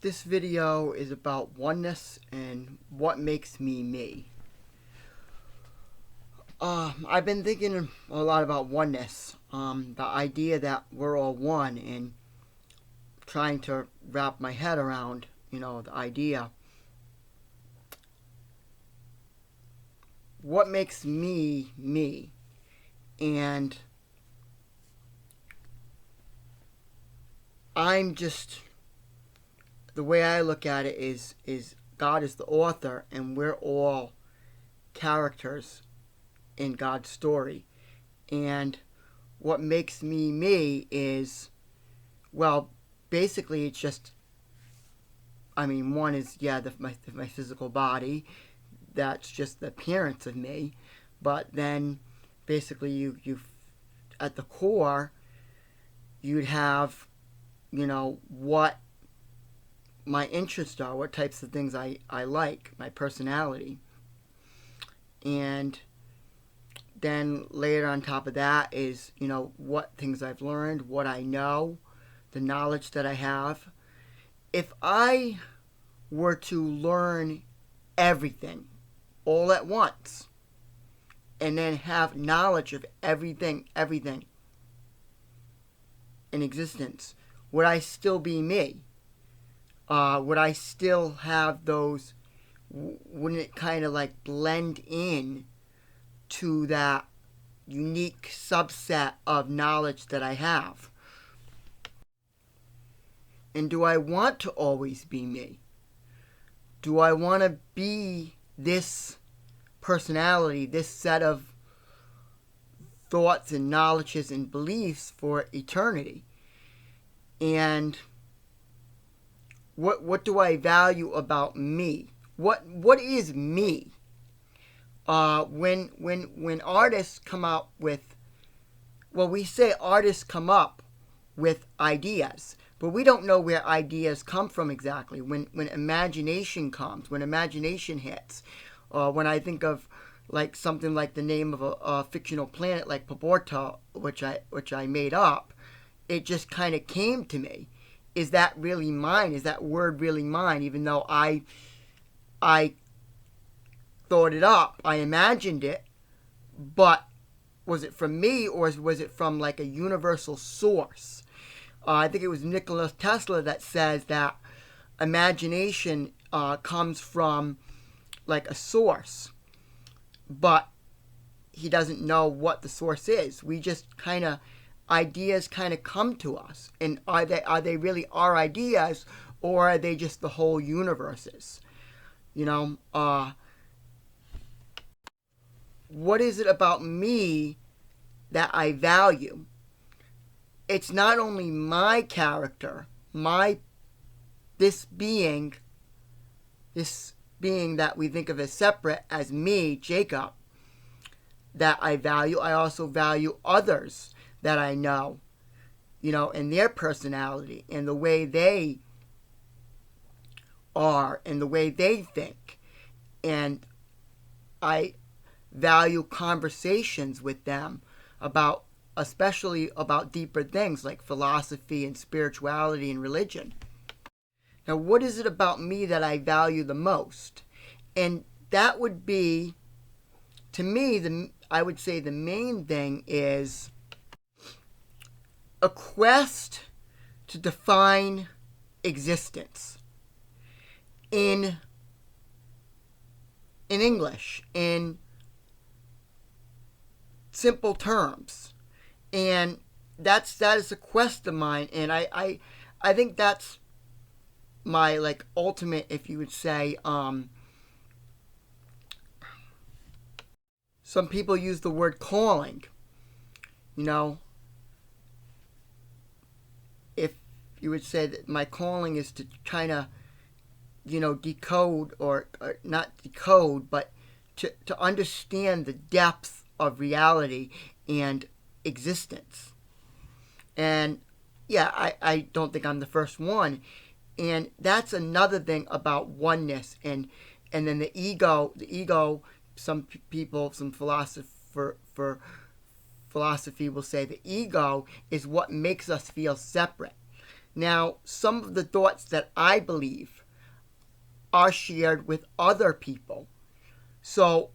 This video is about oneness and what makes me me. I've been thinking a lot about oneness, the idea that we're all one, and trying to wrap my head around, the idea. What makes me me? And I'm just, the way I look at it is God is the author and we're all characters in God's story. And what makes me me is, well, basically it's just, one is, my physical body. That's just the appearance of me. But then basically you at the core, you'd have, what my interests are, what types of things I like, my personality. And then later on top of that is, what things I've learned, what I know, the knowledge that I have. If I were to learn everything all at once and then have knowledge of everything in existence, would I still be me? Would I still have those, wouldn't it kind of like blend in to that unique subset of knowledge that I have? And do I want to always be me? Do I want to be this personality, this set of thoughts and knowledges and beliefs for eternity? And what do I value about me? What is me? When artists come up with, we say artists come up with ideas, but we don't know where ideas come from exactly. When imagination comes, when imagination hits, when I think of like something like the name of a fictional planet like Paborta, which I made up, it just kind of came to me. Is that really mine? Is that word really mine? Even though I thought it up, I imagined it, but was it from me or was it from like a universal source? I think it was Nikola Tesla that says that imagination comes from like a source, but he doesn't know what the source is. We just ideas come to us, and are they really our ideas, or are they just the whole universes? What is it about me that I value? It's not only my character, this being that we think of as separate as me, Jacob, that I value. I also value others that I know, and their personality and the way they are and the way they think. And I value conversations with them especially about deeper things like philosophy and spirituality and religion. Now, what is it about me that I value the most? And that would be, to me, I would say the main thing is a quest to define existence in English, in simple terms. And that is a quest of mine, and I think that's my ultimate, if you would say. Some people use the word calling. If you would say that my calling is to kind of, decode or not decode, but to understand the depth of reality and existence. And I don't think I'm the first one. And that's another thing about oneness. And then the ego, some people, some philosophy will say the ego is what makes us feel separate. Now, some of the thoughts that I believe are shared with other people. So,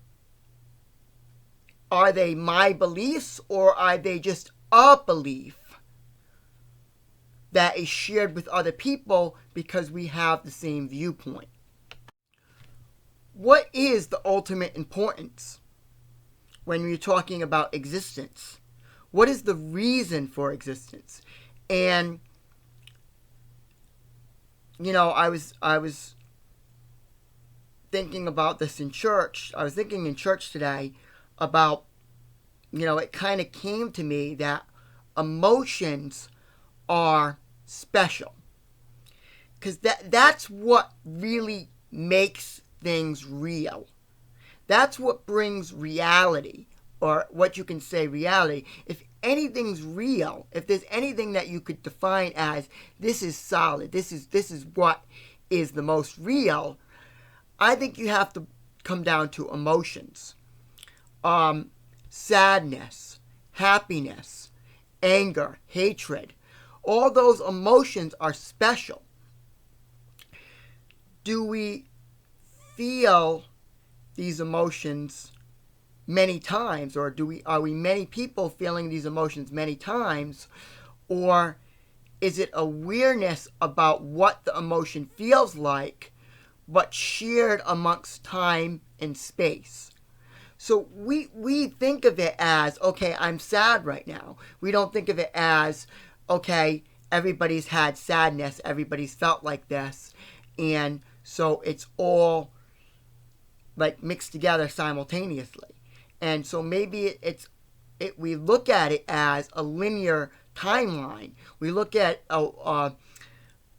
are they my beliefs, or are they just a belief that is shared with other people because we have the same viewpoint? What is the ultimate importance when you're talking about existence? What is the reason for existence? And I was thinking about this in church. I was thinking in church today about, it kind of came to me that emotions are special, because that's what really makes things real. That's what brings reality, or what you can say reality. If anything's real, if there's anything that you could define as this is solid, this is what is the most real, I think you have to come down to emotions. Sadness, happiness, anger, hatred. All those emotions are special. Do we feel these emotions many times, or are we many people feeling these emotions many times, or is it awareness about what the emotion feels like, but shared amongst time and space? So we think of it as, okay, I'm sad right now. We don't think of it as, okay, everybody's had sadness, everybody's felt like this, and so it's all like mixed together simultaneously. And so maybe we look at it as a linear timeline. We look at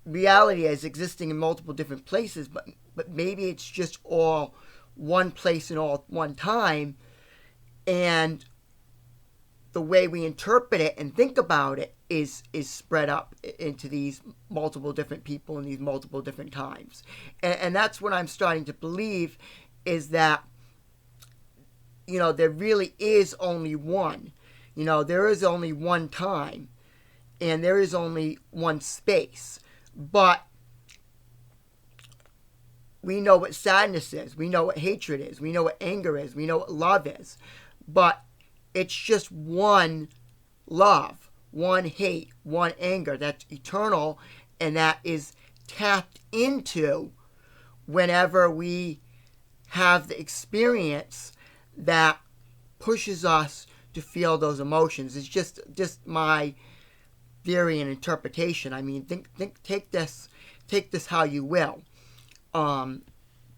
reality as existing in multiple different places, but maybe it's just all one place and all one time, and the way we interpret it and think about it is spread up into these multiple different people in these multiple different times. And that's what I'm starting to believe, is that there really is only one. There is only one time, and there is only one space. But we know what sadness is. We know what hatred is. We know what anger is. We know what love is. But it's just one love, one hate, one anger that's eternal, and that is tapped into whenever we have the experience that pushes us to feel those emotions. It's just my theory and interpretation. I mean, take this how you will.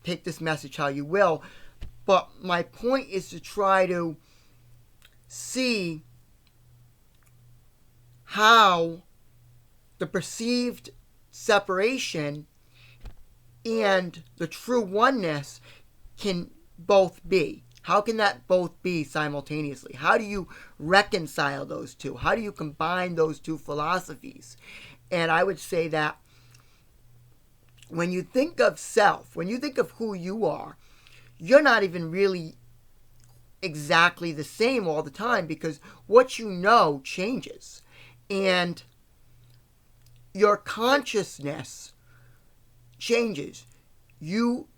Take this message how you will. But my point is to try to see how the perceived separation and the true oneness can both be. How can that both be simultaneously? How do you reconcile those two? How do you combine those two philosophies? And I would say that when you think of self, when you think of who you are, you're not even really exactly the same all the time, because what you know changes. And your consciousness changes. You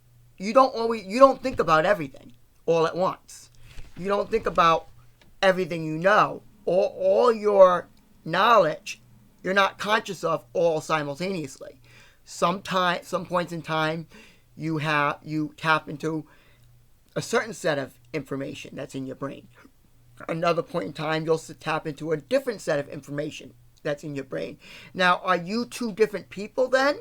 don't think about everything all at once. You don't think about everything you know. All your knowledge, you're not conscious of all simultaneously. Some points in time, you tap into a certain set of information that's in your brain. Another point in time, you'll tap into a different set of information that's in your brain. Now, are you two different people then?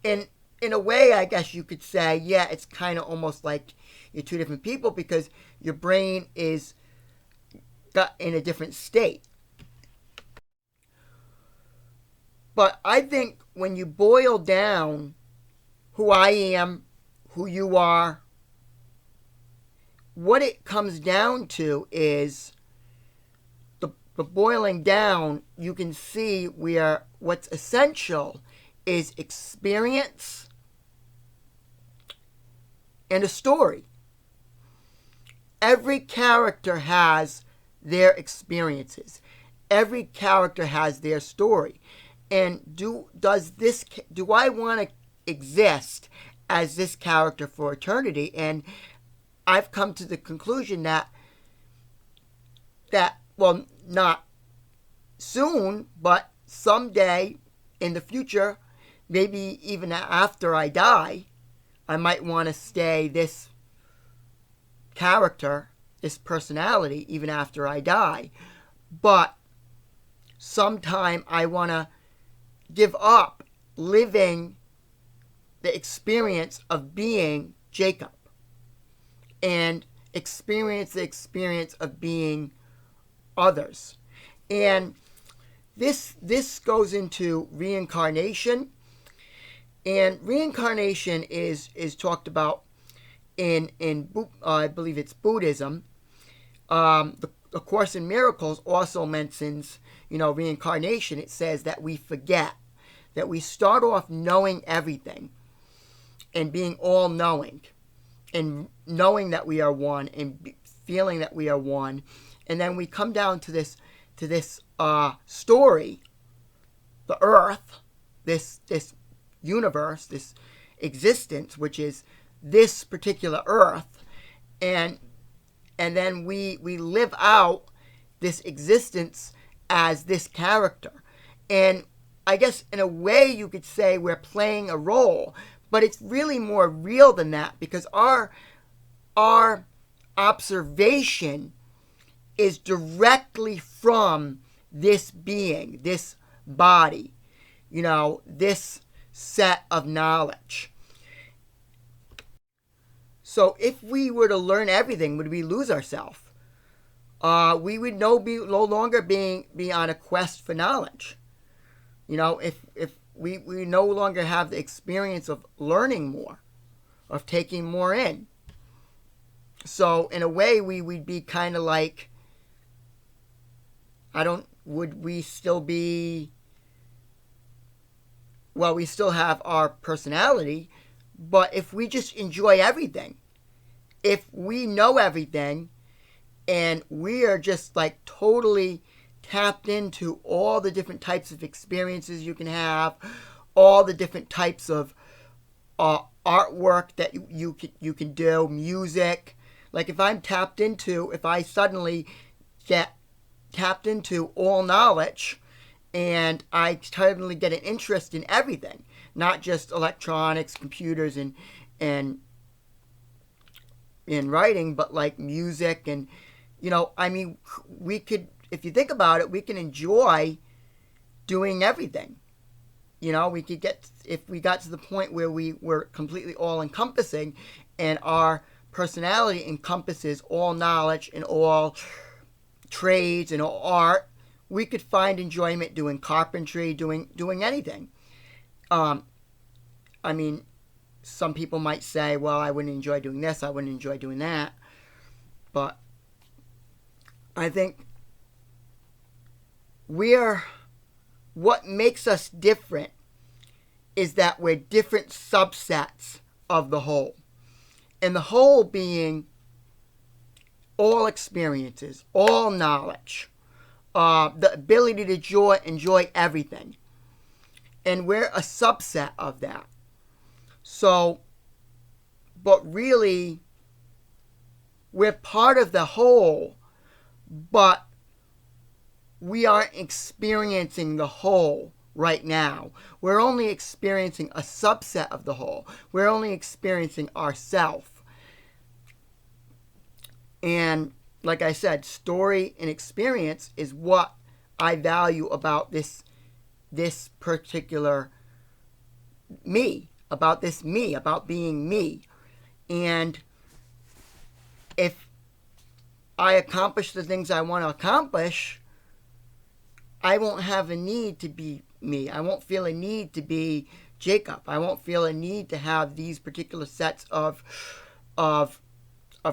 And in a way, I guess you could say, yeah, it's kind of almost like you're two different people, because your brain is got in a different state. But I think when you boil down who I am, who you are, what it comes down to is the boiling down. You can see where what's essential is experience and a story. Every character has their experiences. Every character has their story. And do I want to exist as this character for eternity? And I've come to the conclusion that well, not soon, but someday in the future, maybe even after I die, I might want to stay this character, this personality, even after I die. But sometime I want to give up living the experience of being Jacob and experience the experience of being others. And this goes into reincarnation. And reincarnation is talked about in I believe it's Buddhism. The Course in Miracles also mentions, reincarnation. It says that we forget, that we start off knowing everything and being all knowing and knowing that we are one and feeling that we are one. And then we come down to this story, the earth, this universe, this existence, which is this particular earth, and then we live out this existence as this character. And I guess in a way you could say we're playing a role, but it's really more real than that, because our observation is directly from this being, this body, this set of knowledge. So if we were to learn everything, would we lose ourselves? We would no longer be on a quest for knowledge. If we no longer have the experience of learning more, of taking more in. So in a way, we would be kind of like, would we still be, well, we still have our personality, but if we just enjoy everything, if we know everything, and we are just like totally tapped into all the different types of experiences you can have, all the different types of artwork that you can do, music. Like if I suddenly get tapped into all knowledge, and I suddenly get an interest in everything, not just electronics, computers, and writing, but like music, and we could, if you think about it, we can enjoy doing everything. We could if we got to the point where we were completely all encompassing, and our personality encompasses all knowledge and all trades and all art, we could find enjoyment doing carpentry, doing anything. Some people might say, well, I wouldn't enjoy doing this, I wouldn't enjoy doing that. But I think what makes us different is that we're different subsets of the whole. And the whole being all experiences, all knowledge, the ability to enjoy everything. And we're a subset of that. So, but really, we're part of the whole, but we aren't experiencing the whole right now. We're only experiencing a subset of the whole. We're only experiencing ourselves. And like I said, story and experience is what I value about this particular me, about being me. And if I accomplish the things I want to accomplish, I won't have a need to be me. I won't feel a need to be Jacob. I won't feel a need to have these particular sets of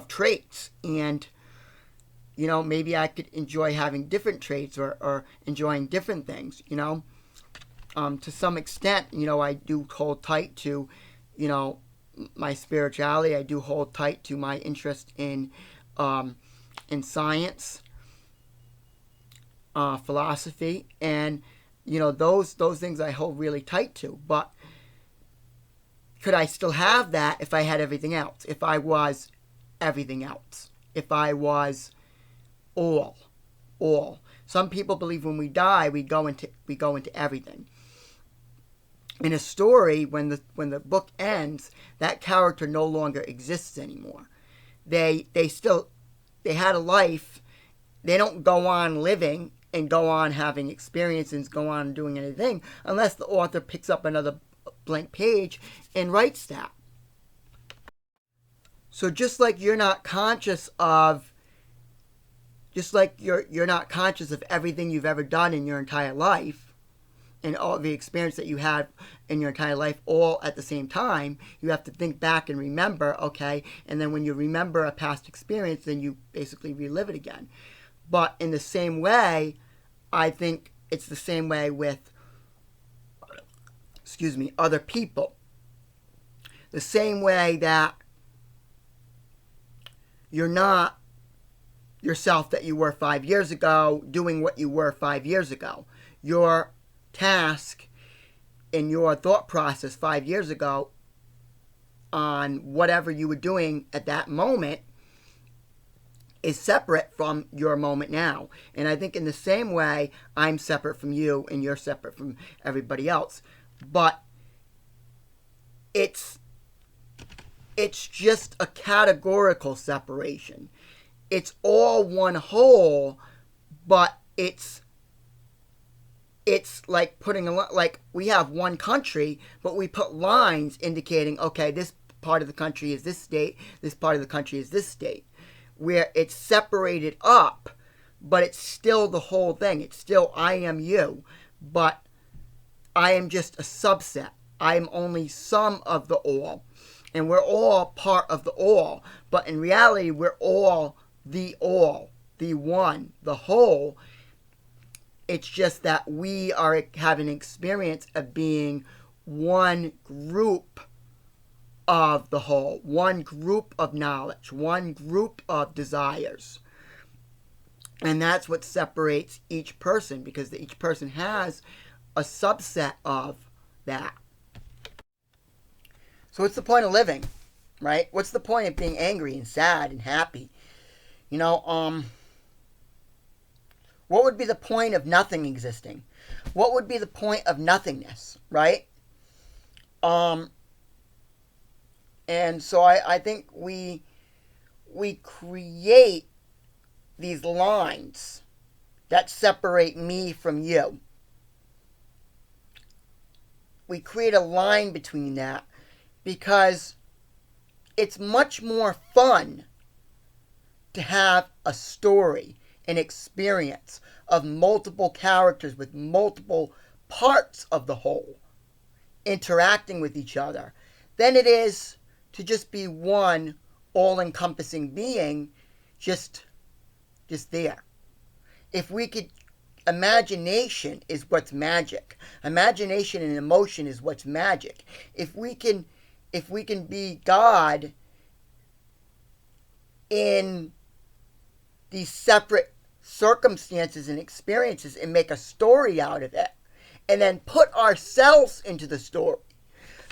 traits. And maybe I could enjoy having different traits or enjoying different things. To some extent, I do hold tight to my spirituality. I do hold tight to my interest in science, philosophy, and those things I hold really tight to. But could I still have that if I had everything else? If I was everything else? If I was all? Some people believe when we die, we go into everything. In a story, when the book ends, that character no longer exists anymore. They had a life. They don't go on living and go on having experiences, go on doing anything, unless the author picks up another blank page and writes that. So just like you're not conscious of everything you've ever done in your entire life and all the experience that you had in your entire life all at the same time, you have to think back and remember, okay, and then when you remember a past experience, then you basically relive it again. But in the same way, I think it's the same way with, other people. The same way that you're not yourself that you were 5 years ago, doing what you were 5 years ago. Your task in your thought process 5 years ago on whatever you were doing at that moment is separate from your moment now. And I think in the same way, I'm separate from you and you're separate from everybody else. But it's just a categorical separation. It's all one whole, but it's like like we have one country, but we put lines indicating, okay, this part of the country is this state, this part of the country is this state, where it's separated up, but it's still the whole thing. It's still I am you, but I am just a subset. I am only some of the all, and we're all part of the all, but in reality, we're all, the one, the whole. It's just that we are having an experience of being one group of the whole, one group of knowledge, one group of desires. And that's what separates each person, because each person has a subset of that. So what's the point of living, right? What's the point of being angry and sad and happy? What would be the point of nothing existing? What would be the point of nothingness, right? And so I think we create these lines that separate me from you. We create a line between that because it's much more fun to have a story, an experience of multiple characters with multiple parts of the whole interacting with each other than it is to just be one all-encompassing being just there. If we could, imagination is what's magic. Imagination and emotion is what's magic. If we can be God in these separate circumstances and experiences and make a story out of it, and then put ourselves into the story.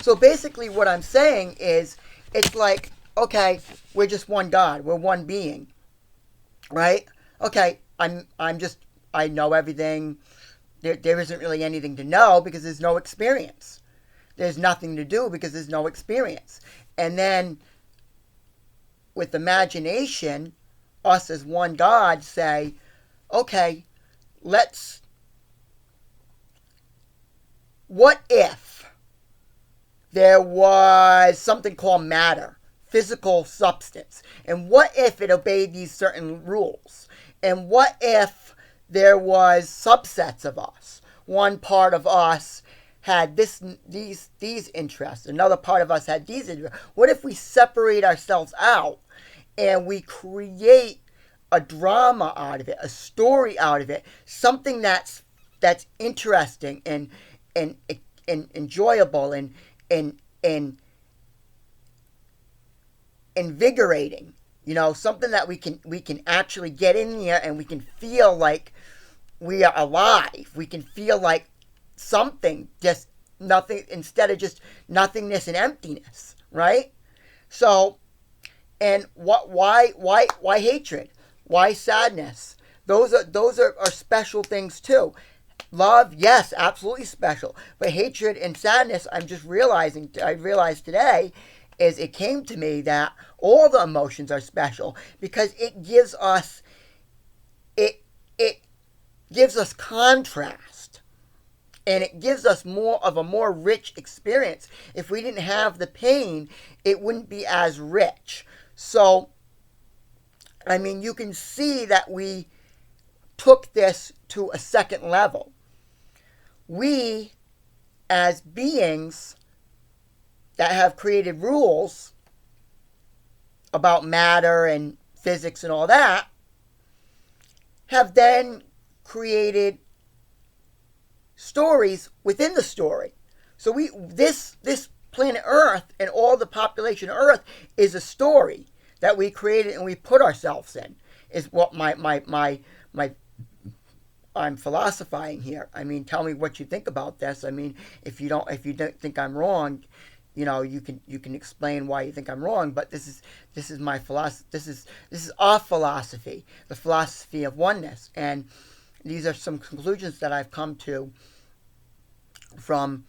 So basically what I'm saying is, it's like, okay, we're just one God, we're one being, right? Okay, I know everything. There isn't really anything to know because there's no experience. There's nothing to do because there's no experience. And then with imagination, us as one God say, okay, what if there was something called matter, physical substance, and what if it obeyed these certain rules? And what if there was subsets of us? One part of us had these interests, another part of us had these interests. What if we separate ourselves out and we create a drama out of it, a story out of it, something that's interesting and enjoyable and invigorating, something that we can actually get in there and we can feel like we are alive. We can feel like something, just nothing, instead of just nothingness and emptiness, right? So, and why hatred? Why sadness? Those are special things too. Love, yes, absolutely special. But hatred and sadness, I realized today, is it came to me that all the emotions are special because it gives us contrast, and it gives us a more rich experience. If we didn't have the pain, it wouldn't be as rich. So, I mean, you can see that we took this to a second level. We, as beings that have created rules about matter and physics and all that, have then created stories within the story. So this planet Earth and all the population of Earth is a story that we created and we put ourselves in. Is what my I'm philosophizing here. I mean, tell me what you think about this. I mean, if you don't think I'm wrong, you can explain why you think I'm wrong. But this is my philosophy. This is our philosophy, the philosophy of oneness, and these are some conclusions that I've come to from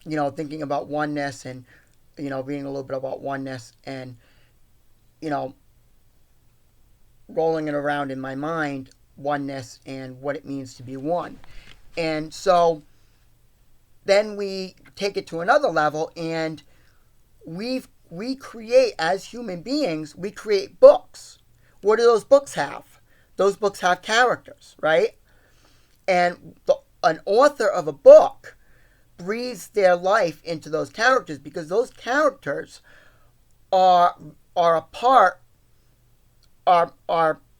thinking about oneness and reading a little bit about oneness and rolling it around in my mind, oneness and what it means to be one. And so then we take it to another level, and we create, as human beings, we create books. What do those books have? Those books have characters, right? And an author of a book breathes their life into those characters because those characters are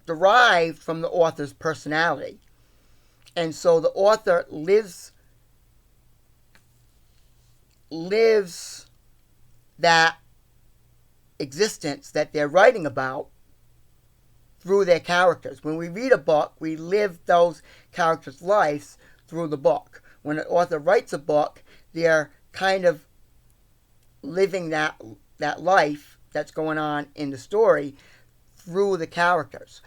derived from the author's personality. And so the author lives that existence that they're writing about through their characters. When we read a book, we live those characters' lives through the book. When an author writes a book, they're kind of living that life that's going on in the story through the characters.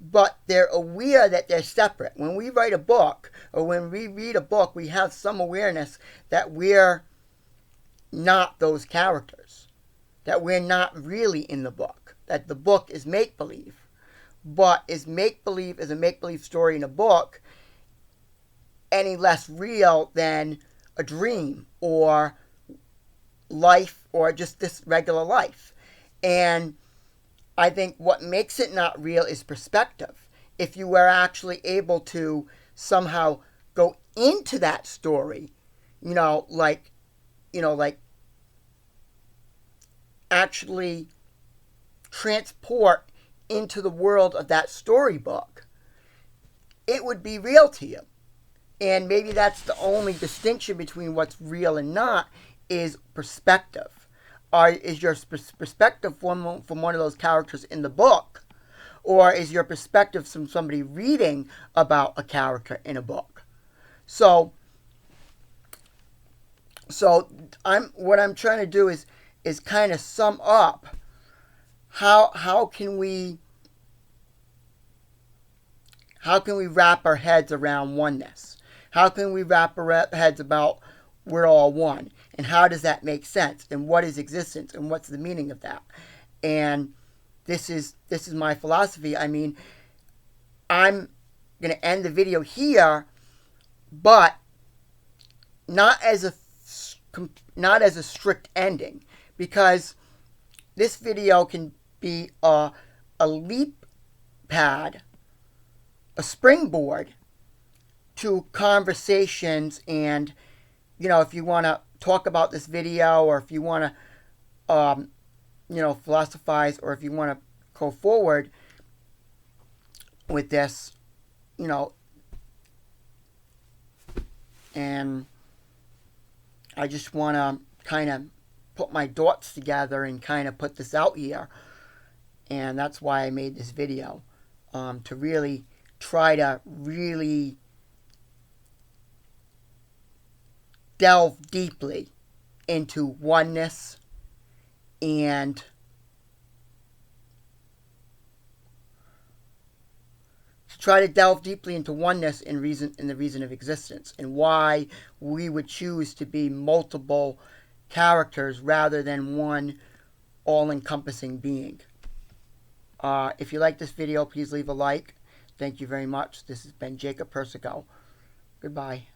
But they're aware that they're separate. When we write a book, or when we read a book, we have some awareness that we're not those characters, that we're not really in the book, that the book is make-believe. But is make-believe, is a make-believe story in a book any less real than a dream or life or just this regular life? And I think what makes it not real is perspective. If you were actually able to somehow go into that story, like actually transport into the world of that storybook, it would be real to you. And maybe that's the only distinction between what's real and not, is perspective. Is your perspective from one of those characters in the book, or is your perspective from somebody reading about a character in a book? So what I'm trying to do is kind of sum up how can we wrap our heads around oneness? How can we wrap our heads about we're all one? And how does that make sense? And what is existence? And what's the meaning of that? And this is my philosophy. I mean, I'm going to end the video here, but not as a strict ending, because this video can be a leap pad, a springboard to conversations. And if you want to talk about this video, or if you want to philosophize, or if you want to go forward with this, and I just want to kind of put my thoughts together and kind of put this out here. And that's why I made this video, to really try to really delve deeply into oneness and try to delve deeply into oneness and the reason of existence, and why we would choose to be multiple characters rather than one all-encompassing being. If you like this video, please leave a like. Thank you very much. This has been Jacob Persico. Goodbye.